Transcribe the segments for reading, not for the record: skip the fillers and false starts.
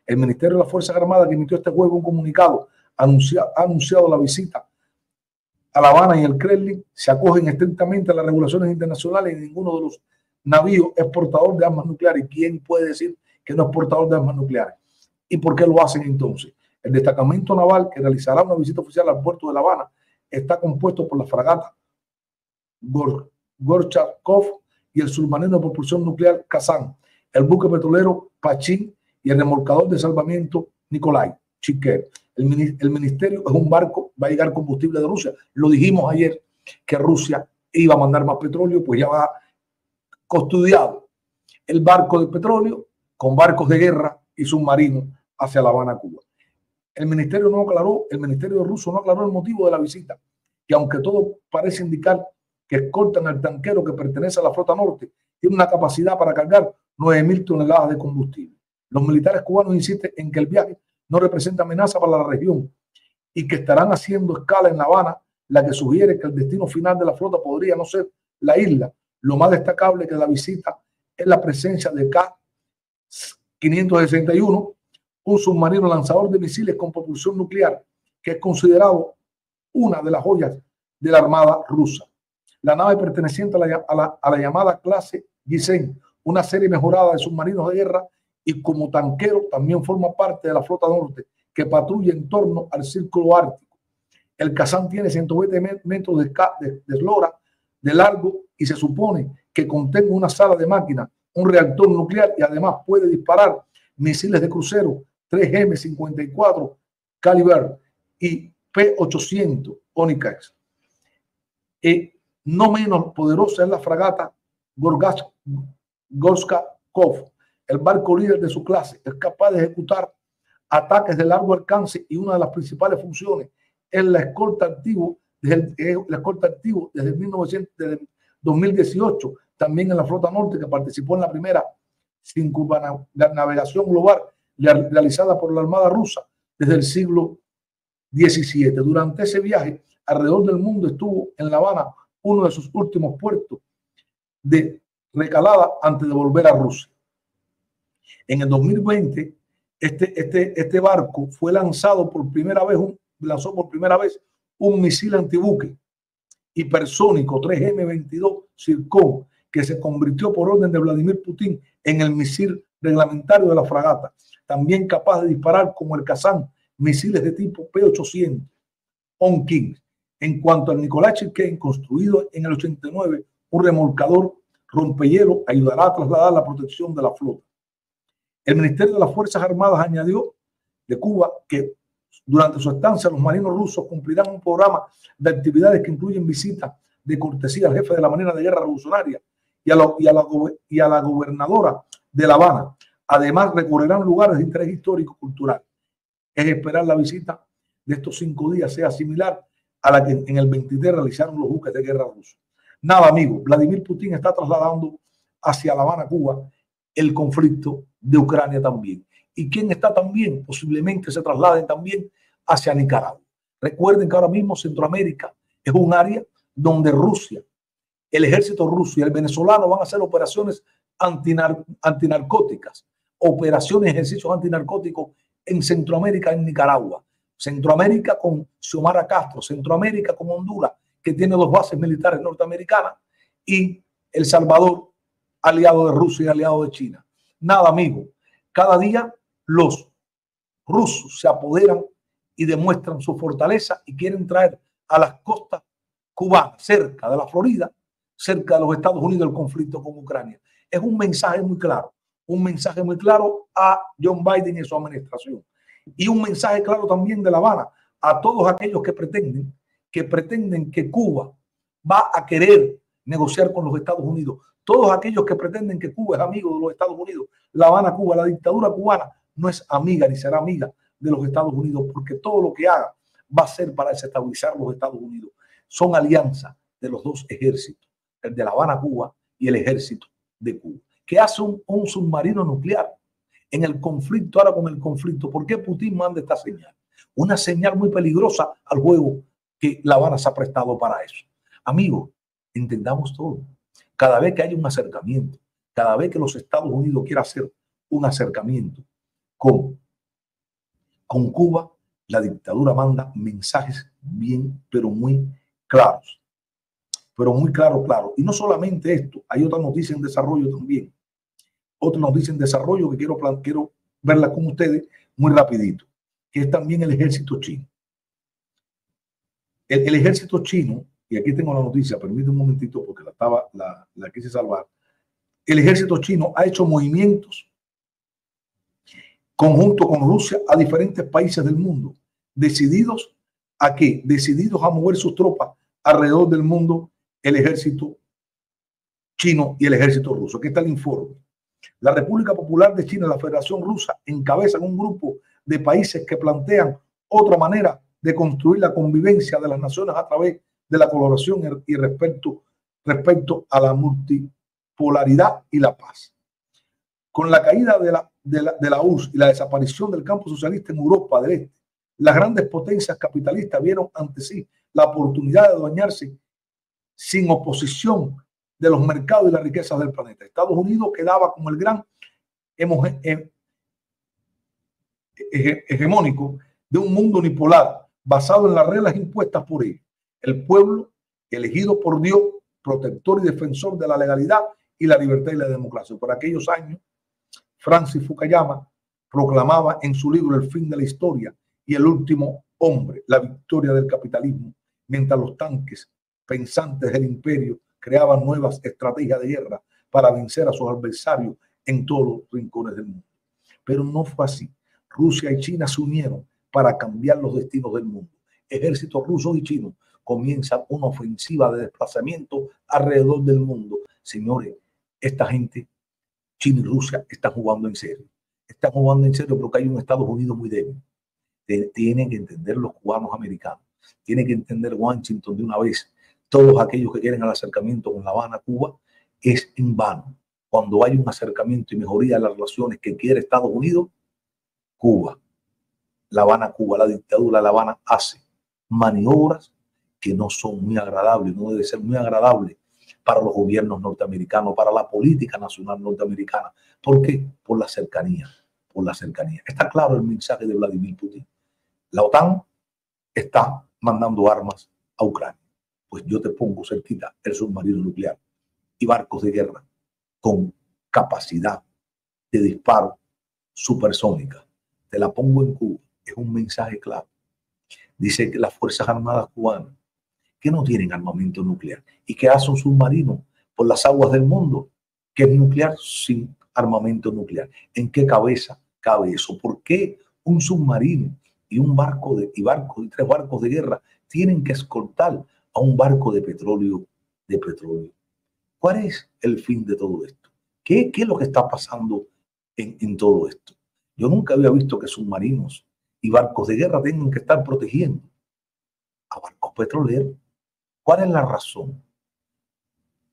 El Ministerio de las Fuerzas Armadas, que emitió este jueves un comunicado, ha anunciado la visita a La Habana y el Kremlin, se acogen estrictamente a las regulaciones internacionales y ninguno de los navíos es portador de armas nucleares. ¿Quién puede decir que no es portador de armas nucleares? ¿Y por qué lo hacen entonces? El destacamento naval que realizará una visita oficial al puerto de La Habana está compuesto por la fragata Gorchakov y el submarino de propulsión nuclear Kazán, el buque petrolero Pachín y el remolcador de salvamiento Nikolai Chiker. El ministerio es un barco, va a llegar combustible de Rusia. Lo dijimos ayer que Rusia iba a mandar más petróleo, pues ya va custodiado el barco de petróleo con barcos de guerra y submarinos hacia La Habana, Cuba. El ministerio ruso no aclaró el motivo de la visita, que aunque todo parece indicar que escoltan al tanquero que pertenece a la flota norte, tiene una capacidad para cargar 9.000 toneladas de combustible. Los militares cubanos insisten en que el viaje no representa amenaza para la región y que estarán haciendo escala en La Habana, la que sugiere que el destino final de la flota podría no ser la isla. Lo más destacable de la visita es la presencia de K-561, un submarino lanzador de misiles con propulsión nuclear, que es considerado una de las joyas de la Armada rusa. La nave perteneciente a la llamada clase Yisen, una serie mejorada de submarinos de guerra, y como tanquero también forma parte de la flota norte que patrulla en torno al círculo ártico. El Kazán tiene 120 metros de eslora de largo y se supone que contenga una sala de máquinas, un reactor nuclear y además puede disparar misiles de crucero 3M54 Caliber y P-800 Onyx. No menos poderosa es la fragata Gorchakov, el barco líder de su clase. Es capaz de ejecutar ataques de largo alcance y una de las principales funciones es la escolta activo desde 2018, también en la flota norte, que participó en la primera circunnavegación global realizada por la Armada rusa desde el siglo XVII. Durante ese viaje alrededor del mundo estuvo en La Habana, uno de sus últimos puertos de recalada antes de volver a Rusia. En el 2020, este barco fue lanzó por primera vez un misil antibuque hipersónico 3M-22 Zircon, que se convirtió por orden de Vladimir Putin en el misil reglamentario de la fragata, también capaz de disparar como el Kazán misiles de tipo P-800 On-King. En cuanto al Nikolai Chiken, construido en el 89, un remolcador rompehielo ayudará a trasladar la protección de la flota. El Ministerio de las Fuerzas Armadas añadió de Cuba que durante su estancia los marinos rusos cumplirán un programa de actividades que incluyen visitas de cortesía al jefe de la Marina de Guerra Revolucionaria y a la gobernadora de La Habana. Además, recorrerán lugares de interés histórico cultural. Es esperar la visita de estos 5 días sea similar a la que en el 23 realizaron los buques de guerra rusos. Nada, amigo, Vladimir Putin está trasladando hacia La Habana, Cuba, el conflicto de Ucrania también. ¿Y quién está también? Posiblemente se trasladen también hacia Nicaragua. Recuerden que ahora mismo Centroamérica es un área donde Rusia, el ejército ruso y el venezolano van a hacer operaciones antinarcóticas, operaciones, ejercicios antinarcóticos en Centroamérica, en Nicaragua. Centroamérica con Xiomara Castro, Centroamérica con Honduras, que tiene 2 bases militares norteamericanas, y El Salvador, aliado de Rusia y aliado de China. Nada, amigo. Cada día los rusos se apoderan y demuestran su fortaleza y quieren traer a las costas cubanas, cerca de la Florida, cerca de los Estados Unidos, el conflicto con Ucrania. Es un mensaje muy claro a John Biden y su administración. Y un mensaje claro también de La Habana a todos aquellos que pretenden que Cuba va a querer negociar con los Estados Unidos. Todos aquellos que pretenden que Cuba es amigo de los Estados Unidos. La Habana, Cuba, la dictadura cubana no es amiga ni será amiga de los Estados Unidos, porque todo lo que haga va a ser para desestabilizar los Estados Unidos. Son alianzas de los 2 ejércitos, el de La Habana, Cuba, y el ejército de Cuba. ¿Qué hace un submarino nuclear en el conflicto, ahora con el conflicto? ¿Por qué Putin manda esta señal? Una señal muy peligrosa al juego que La Habana se ha prestado para eso. Amigos, entendamos todo. Cada vez que haya un acercamiento, cada vez que los Estados Unidos quieran hacer un acercamiento con con Cuba, la dictadura manda mensajes bien, pero muy claros. Pero muy claro. Y no solamente esto, hay otra noticia en desarrollo también. Otra noticia en desarrollo que quiero verla con ustedes muy rapidito, que es también el ejército chino. El ejército chino, y aquí tengo la noticia, permítame un momentito porque la quise salvar. El ejército chino ha hecho movimientos conjunto con Rusia a diferentes países del mundo, decididos a qué, decididos a mover sus tropas alrededor del mundo, el ejército chino y el ejército ruso. Aquí está el informe. La República Popular de China y la Federación Rusa encabezan un grupo de países que plantean otra manera de construir la convivencia de las naciones a través de la colaboración y respecto a la multipolaridad y la paz. Con la caída de la URSS y la desaparición del campo socialista en Europa del Este, las grandes potencias capitalistas vieron ante sí la oportunidad de adueñarse sin oposición de los mercados y las riquezas del planeta. Estados Unidos quedaba como el gran hegemónico de un mundo unipolar basado en las reglas impuestas por él. El pueblo elegido por Dios, protector y defensor de la legalidad y la libertad y la democracia. Por aquellos años, Francis Fukuyama proclamaba en su libro El fin de la historia y el último hombre, la victoria del capitalismo, mientras los tanques pensantes del imperio creaban nuevas estrategias de guerra para vencer a sus adversarios en todos los rincones del mundo. Pero no fue así. Rusia y China se unieron para cambiar los destinos del mundo. Ejércitos rusos y chinos comienzan una ofensiva de desplazamiento alrededor del mundo. Señores, esta gente, China y Rusia, están jugando en serio. Están jugando en serio porque hay un Estados Unidos muy débil. Tienen que entender los cubanos americanos. Tienen que entender Washington de una vez. Todos aquellos que quieren el acercamiento con La Habana, Cuba, es en vano. Cuando hay un acercamiento y mejoría de las relaciones que quiere Estados Unidos, Cuba, La Habana, Cuba, la dictadura de La Habana hace maniobras que no son muy agradables, no debe ser muy agradable para los gobiernos norteamericanos, para la política nacional norteamericana. ¿Por qué? Por la cercanía, por la cercanía. Está claro el mensaje de Vladimir Putin. La OTAN está mandando armas a Ucrania. Pues yo te pongo cerquita el submarino nuclear y barcos de guerra con capacidad de disparo supersónica. Te la pongo en Cuba. Es un mensaje claro. Dice que las Fuerzas Armadas cubanas que no tienen armamento nuclear y que hacen un submarino por las aguas del mundo que es nuclear sin armamento nuclear. ¿En qué cabeza cabe eso? ¿Por qué un submarino y y 3 barcos de guerra tienen que escoltar a un barco de petróleo? ¿Cuál es el fin de todo esto? ¿Qué es lo que está pasando en todo esto? Yo nunca había visto que submarinos y barcos de guerra tengan que estar protegiendo a barcos petroleros. ¿Cuál es la razón?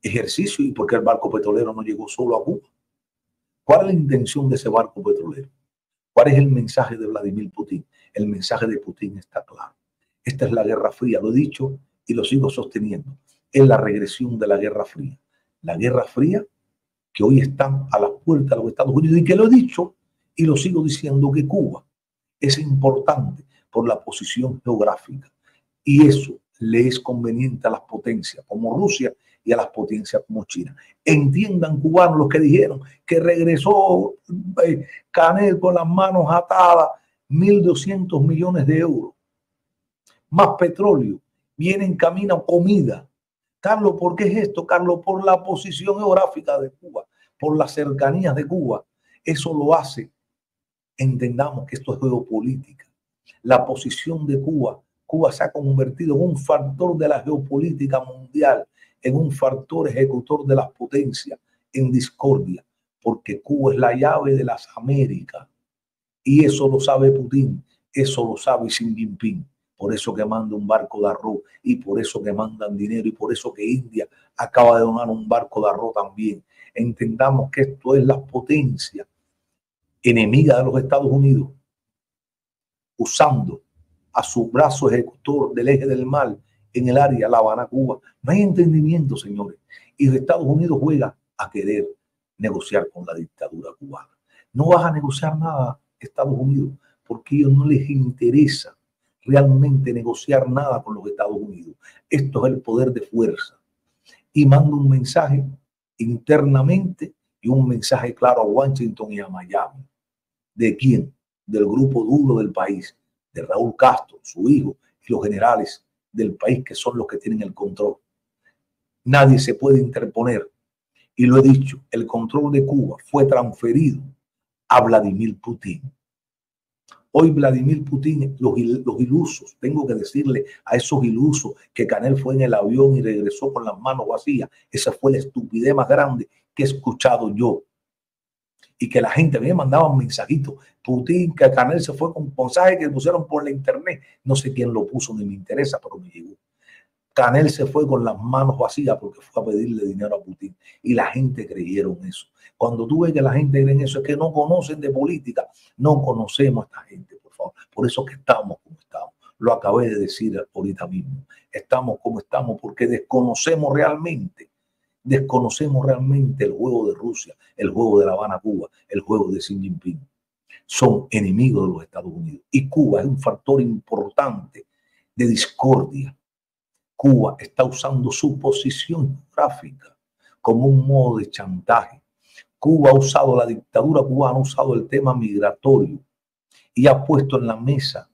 Ejercicio. ¿Y por qué el barco petrolero no llegó solo a Cuba? ¿Cuál es la intención de ese barco petrolero? ¿Cuál es el mensaje de Vladimir Putin? El mensaje de Putin está claro. Esta es la Guerra Fría, lo he dicho y lo sigo sosteniendo. Es la regresión de la Guerra Fría. La Guerra Fría que hoy están a las puertas de los Estados Unidos y que lo he dicho y lo sigo diciendo que Cuba es importante por la posición geográfica y eso le es conveniente a las potencias como Rusia y a las potencias como China. Entiendan, cubanos, los que dijeron que regresó Canel con las manos atadas, 1.200 millones de euros, más petróleo, viene en camino comida. Carlos, ¿por qué es esto, Carlos? Por la posición geográfica de Cuba, por las cercanías de Cuba. Eso lo hace. Entendamos que esto es geopolítica. La posición de Cuba, Cuba se ha convertido en un factor de la geopolítica mundial, en un factor ejecutor de las potencias, en discordia, porque Cuba es la llave de las Américas. Y eso lo sabe Putin, eso lo sabe Xi Jinping. Por eso que manda un barco de arroz y por eso que mandan dinero y por eso que India acaba de donar un barco de arroz también. Entendamos que esto es la potencia enemiga de los Estados Unidos, usando a su brazo ejecutor del eje del mal en el área La Habana, Cuba. No hay entendimiento, señores. Y los Estados Unidos juega a querer negociar con la dictadura cubana. No vas a negociar nada, Estados Unidos, porque a ellos no les interesa realmente negociar nada con los Estados Unidos. Esto es el poder de fuerza. Y manda un mensaje internamente y un mensaje claro a Washington y a Miami. ¿De quién? Del grupo duro del país, de Raúl Castro, su hijo, y los generales del país, que son los que tienen el control. Nadie se puede interponer. Y lo he dicho, el control de Cuba fue transferido a Vladimir Putin. Hoy Vladimir Putin, los ilusos, tengo que decirle a esos ilusos que Canel fue en el avión y regresó con las manos vacías. Esa fue la estupidez más grande que he escuchado yo. Y que la gente me mandaba mensajitos. Putin, que Canel se fue con mensajes que pusieron por la internet. No sé quién lo puso, ni me interesa, pero me llegó. Canel se fue con las manos vacías porque fue a pedirle dinero a Putin. Y la gente creyeron eso. Cuando tú ves que la gente cree en eso, es que no conocen de política. No conocemos a esta gente, por favor. Por eso que estamos como estamos. Lo acabé de decir ahorita mismo. Estamos como estamos porque desconocemos realmente el juego de Rusia, el juego de La Habana, Cuba, el juego de Xi Jinping. Son enemigos de los Estados Unidos. Y Cuba es un factor importante de discordia. Cuba está usando su posición geográfica como un modo de chantaje. Cuba ha usado, la dictadura cubana ha usado el tema migratorio y ha puesto en la mesa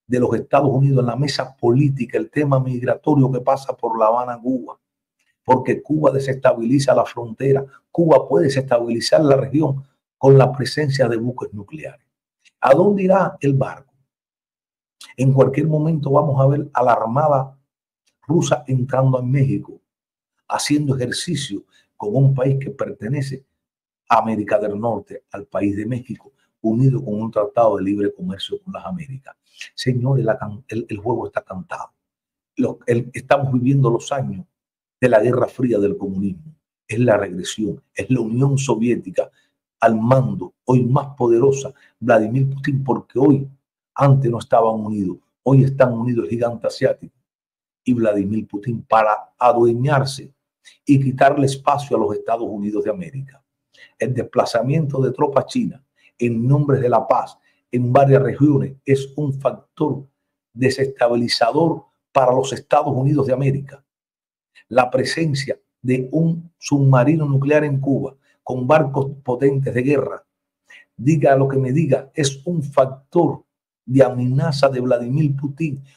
de los Estados Unidos, en la mesa política, el tema migratorio que pasa por La Habana, Cuba. Porque Cuba desestabiliza la frontera. Cuba puede desestabilizar la región con la presencia de buques nucleares. ¿A dónde irá el barco? En cualquier momento vamos a ver a la Armada rusa entrando en México, haciendo ejercicio con un país que pertenece a América del Norte, al país de México, unido con un tratado de libre comercio con las Américas. Señores, el juego está cantado. Estamos viviendo los años de la Guerra Fría del comunismo. Es la regresión, es la Unión Soviética al mando, hoy más poderosa, Vladimir Putin, porque hoy, antes no estaban unidos, hoy están unidos el gigante asiático y Vladimir Putin para adueñarse y quitarle espacio a los Estados Unidos de América. El desplazamiento de tropas chinas en nombre de la paz en varias regiones es un factor desestabilizador para los Estados Unidos de América. La presencia de un submarino nuclear en Cuba con barcos potentes de guerra, diga lo que me diga, es un factor de amenaza de Vladimir Putin